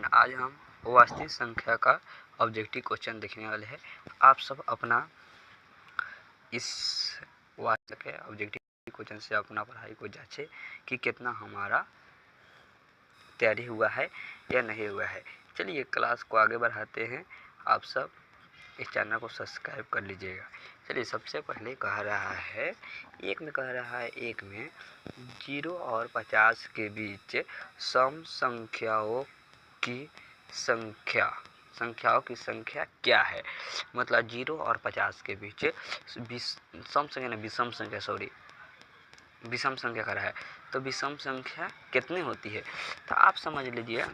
Student, आज हम वास्तविक संख्या का ऑब्जेक्टिव क्वेश्चन देखने वाले हैं। आप सब अपना इस वास्तविक के ऑब्जेक्टिव क्वेश्चन से अपना पढ़ाई को जांचें कि कितना हमारा तैयारी हुआ है या नहीं हुआ है। चलिए क्लास को आगे बढ़ाते हैं। आप सब इस चैनल को सब्सक्राइब कर लीजिएगा। चलिए सबसे पहले कह रहा है एक में 0 और 50 के बीच सम संख्याओं की संख्या क्या है। मतलब 0 और 50 के बीच विषम संख्या कह रहा है, तो विषम संख्या कितनी होती है। तो आप समझ लीजिए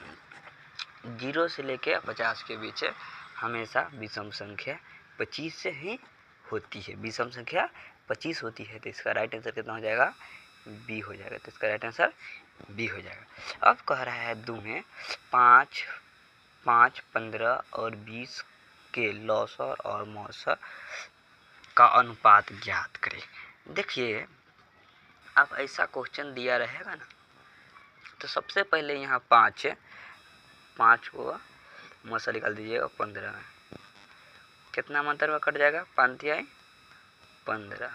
0 से लेकर 50 के बीच हमेशा विषम संख्या 25 से ही होती है। विषम संख्या 25 होती है, तो इसका राइट आंसर कितना हो जाएगा, बी हो जाएगा। तो इसका राइट आंसर बी हो जाएगा। अब कह रहा है 2 में 5, 15 और 20 के लौसर और मौसर का अनुपात ज्ञात करें। देखिए अब ऐसा क्वेश्चन दिया रहेगा ना, तो सबसे पहले यहाँ 5 को मौसर निकाल दीजिएगा 15 में, कितना मंत्र में कट जाएगा, 5 × 15,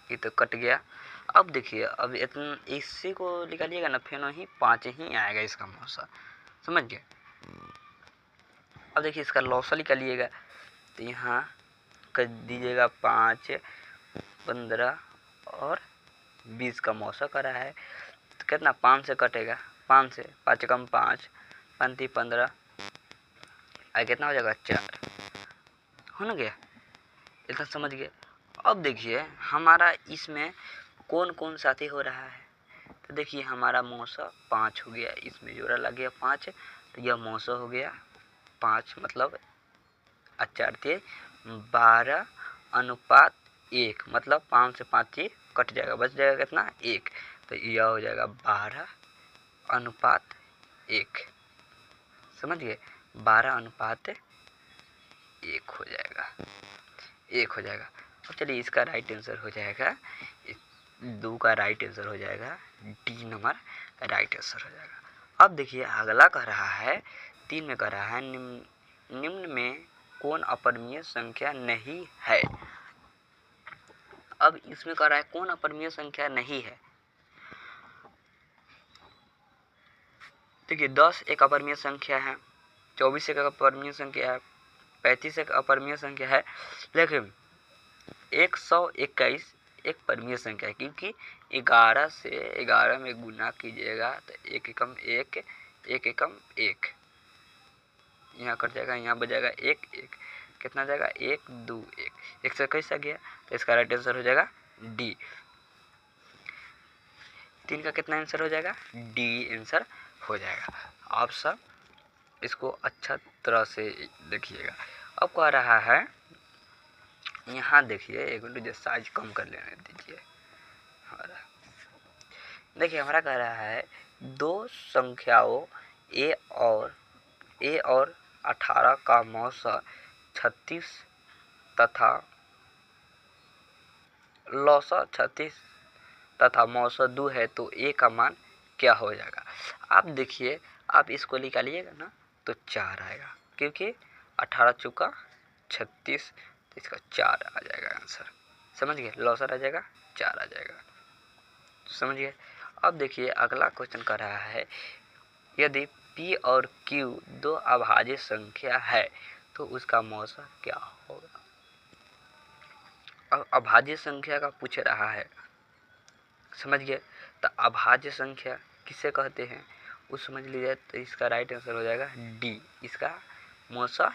ये तो कट गया। अब देखिए अब इतना इसी को निकालिएगा ना, फिर वही 5 ही आएगा इसका मौसर, समझ गए। अब देखिए इसका लौसर निकालिएगा, तो यहाँ कर दीजिएगा 5, 15 और 20 का मौसर करा है, तो कितना 5 से कटेगा, 5 से 5 कम 5, 5 15, कितना हो जाएगा 4, हो ना गया। इतना समझ गए। अब देखिए हमारा इसमें कौन कौन साथी हो रहा है, तो देखिए हमारा मौसर 5 हो गया, इसमें जोड़ा लग गया 5, तो यह मौसर हो गया 5, मतलब 4 12:1, मतलब 5 से 5 ही कट जाएगा, बच जाएगा कितना 1, तो यह हो जाएगा 12:1, समझ गए। 12:1 हो जाएगा, 1 हो जाएगा। अब चलिए इसका राइट आंसर हो जाएगा 2 का राइट आंसर हो जाएगा डी नंबर राइट आंसर हो जाएगा। अब देखिए अगला कह रहा है 3 में कह रहा है निम्न में कौन अपरिमेय संख्या नहीं है। अब इसमें कह रहा है कौन अपरिमेय संख्या नहीं है। देखिए 10 एक अपरिमेय संख्या है, 24 एक अपरिमेय संख्या है, 35 एक अपरिमेय संख्या है, लेकिन 121 एक परिमेय संख्या है, क्योंकि 11 से 11 में गुना कीजिएगा तो 1 एकम 1, 1 एकम 1, यहाँ कट जाएगा, यहाँ बच जाएगा 1 1, कितना जाएगा 1 2 1 से कैसा गया, तो इसका राइट आंसर हो जाएगा डी। 3 का कितना आंसर हो जाएगा, डी आंसर हो जाएगा। आप सब इसको अच्छा तरह से देखिएगा। अब कह रहा है यहाँ देखिए, एक मिनट जो साइज कम कर लेने दीजिए। देखिए हमारा कह रहा है 2 संख्याओं ए और 18 का मौसर 36 तथा लौसर 36 तथा मौसर 2 है, तो ए का मान क्या हो जाएगा। आप देखिए आप इसको निकालिएगा ना, तो 4 आएगा, क्योंकि 18 चुका 36, तो इसका 4 आ जाएगा आंसर, समझ गए। लौसर आ जाएगा 4 आ जाएगा, समझ गए। अब देखिए अगला क्वेश्चन कर रहा है यदि P और Q 2 अभाज्य संख्या है तो उसका मौसर क्या होगा। अब अभाज्य संख्या का पूछ रहा है, समझ गए। तो अभाज्य संख्या किसे कहते हैं वो समझ लीजिए, तो इसका राइट आंसर हो जाएगा डी, इसका मौसर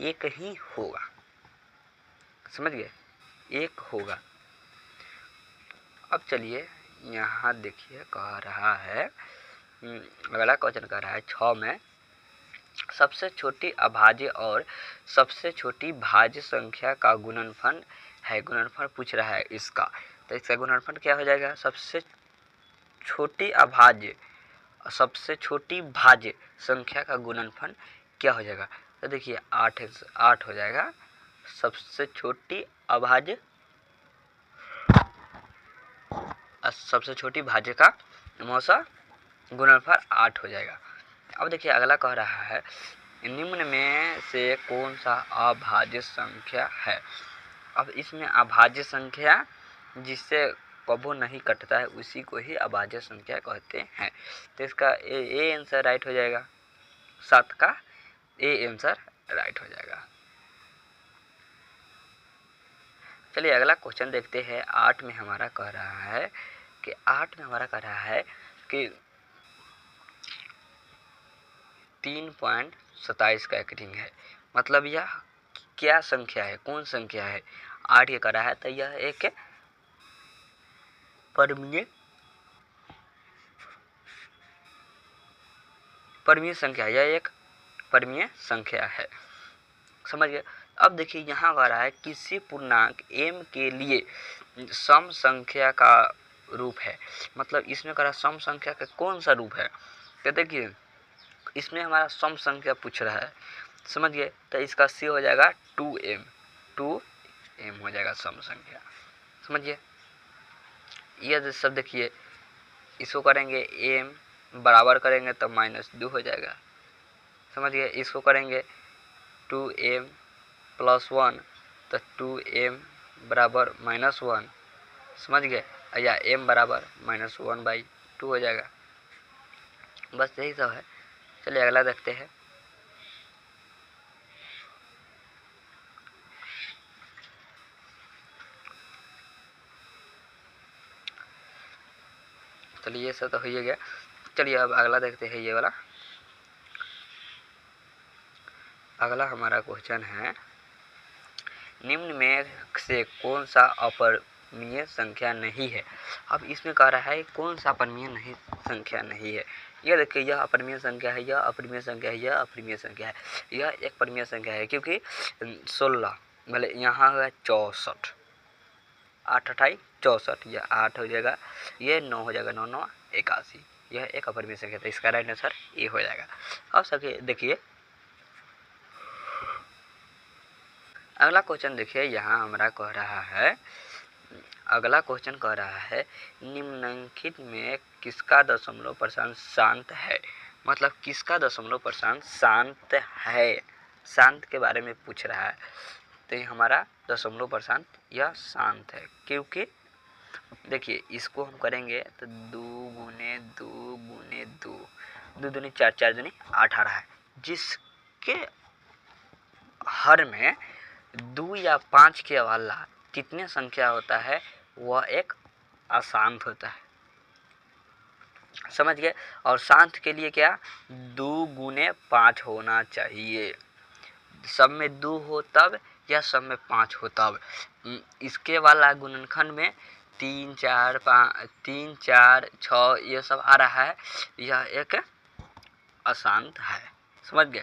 1 ही होगा, समझ गए, 1 होगा। अब चलिए यहाँ देखिए कह रहा है अगला क्वेश्चन कह रहा है 6 में सबसे छोटी अभाज्य और सबसे छोटी भाज्य संख्या का गुणनफल है। गुणनफल पूछ रहा है इसका, तो इसका गुणनफल क्या हो जाएगा, सबसे छोटी अभाज्य सबसे छोटी भाज्य संख्या का गुणनफल क्या हो जाएगा। तो देखिए 8 हो जाएगा, सबसे छोटी अभाज्य सबसे छोटी भाज्य का मौसर गुणनफल 8 हो जाएगा। अब देखिए अगला कह रहा है निम्न में से कौन सा अभाज्य संख्या है। अब इसमें अभाज्य संख्या जिससे कबो नहीं कटता है उसी को ही अभाज्य संख्या कहते हैं। तो इसका ए आंसर राइट हो जाएगा, 7 का ए आंसर राइट हो जाएगा। चलिए अगला क्वेश्चन देखते हैं। 8 में हमारा कह रहा है कि 3.27 का एक रिंग है। मतलब यह क्या संख्या है, कौन संख्या है। 8 ये कह रहा है तो यह एक परमीय संख्या, यह एक परमीय संख्या है। समझ गए। अब देखिए यहाँ कह रहा है किसी पूर्णांक m के लिए सम संख्या का रूप है। मतलब इसमें कह रहा है सम संख्या का कौन सा रूप है। तो देखिए इसमें हमारा सम संख्या पूछ रहा है, समझ गए। तो इसका सी हो जाएगा 2m हो जाएगा सम संख्या, समझिए। ये सब देखिए इसको करेंगे m बराबर करेंगे तो -2 हो जाएगा, समझ गए। इसको करेंगे 2m + 1 तो 2m बराबर -1, समझ गए। या m बराबर -1/2 हो जाएगा। बस यही सब है। चलिए अगला देखते हैं। चलिए ये सब तो हो ही गया। चलिए अब अगला देखते हैं। ये वाला अगला हमारा क्वेश्चन है निम्न में से कौन सा अपरिमेय संख्या नहीं है। अब इसमें कह रहा है कौन सा अपरिमेय संख्या नहीं है। यह देखिए यह अपरिमेय संख्या है, यह अपरिमेय संख्या है, यह अपरिमेय संख्या है। यह एक परिमेय संख्या है क्योंकि 16 मतलब यहाँ है 64, 8 8 64, यह 8 हो जाएगा, ये 9 हो जाएगा, 9 9 81। यह एक अपरिमेय संख्या था। इसका राइट आंसर ए हो जाएगा। अब सके देखिए अगला क्वेश्चन देखिए। यहाँ हमारा कह रहा है अगला क्वेश्चन कह रहा है निम्नलिखित में किसका दशमलव प्रशांत शांत है। मतलब किसका दशमलव प्रशांत शांत है, शांत के बारे में पूछ रहा है। तो ये हमारा दशमलव प्रशांत यह शांत है क्योंकि देखिए इसको हम करेंगे तो 2 गुने 2 गुने 2, 2 दूनी 4, 4 दूनी 18 है। जिसके हर में 2 या 5 के वाला कितने संख्या होता है वह एक अशांत होता है, समझ गए। और शांत के लिए क्या 2 गुने 5 होना चाहिए। सब में 2 हो तब या सब में 5 हो तब। इसके वाला गुणनखंड में 3 4 5 3 4 6 ये सब आ रहा है, यह एक अशांत है, समझ गए।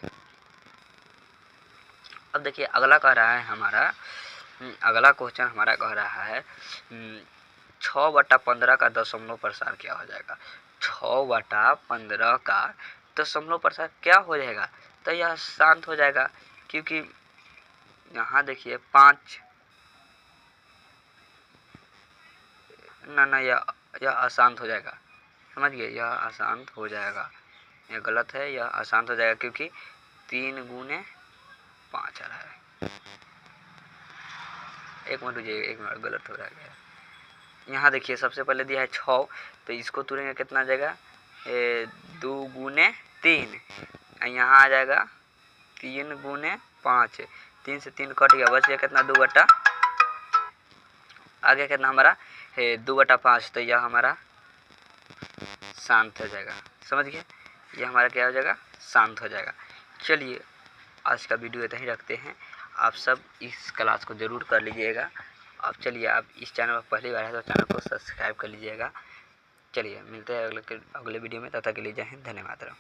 अब देखिए अगला कह रहा है हमारा अगला क्वेश्चन हमारा कह रहा है 6/15 का दशमलव प्रसार क्या हो जाएगा। 6/15 का दशमलव प्रसार क्या हो जाएगा। तो यह शांत हो जाएगा क्योंकि यहाँ देखिए 5 ना यह अशांत हो जाएगा, समझ गए। यह अशांत हो जाएगा, यह गलत है, यह अशांत हो जाएगा क्योंकि 3 गुने 5 आ रहा है। एक मिनट रुकिए, एक मिनट गलत हो रहा है। यहाँ देखिए सबसे पहले दिया है 6 तो इसको तुरेंगे कितना आ जाएगा 2 गुने 3, यहाँ आ जाएगा 3 गुने 5, 3 से 3 कट गया, बच गया कितना 2 बटा आगे कितना हमारा 2 बटा 5। तो यह हमारा शांत हो जाएगा, समझ गए। यह हमारा क्या हो जाएगा शांत हो जाएगा। चलिए आज का वीडियो इतना ही रखते हैं। आप सब इस क्लास को ज़रूर कर लीजिएगा। अब चलिए आप इस चैनल पर पहली बार है तो चैनल को सब्सक्राइब कर लीजिएगा। चलिए मिलते हैं अगले वीडियो में, तब तक के लिए जय हिंद, धन्यवाद।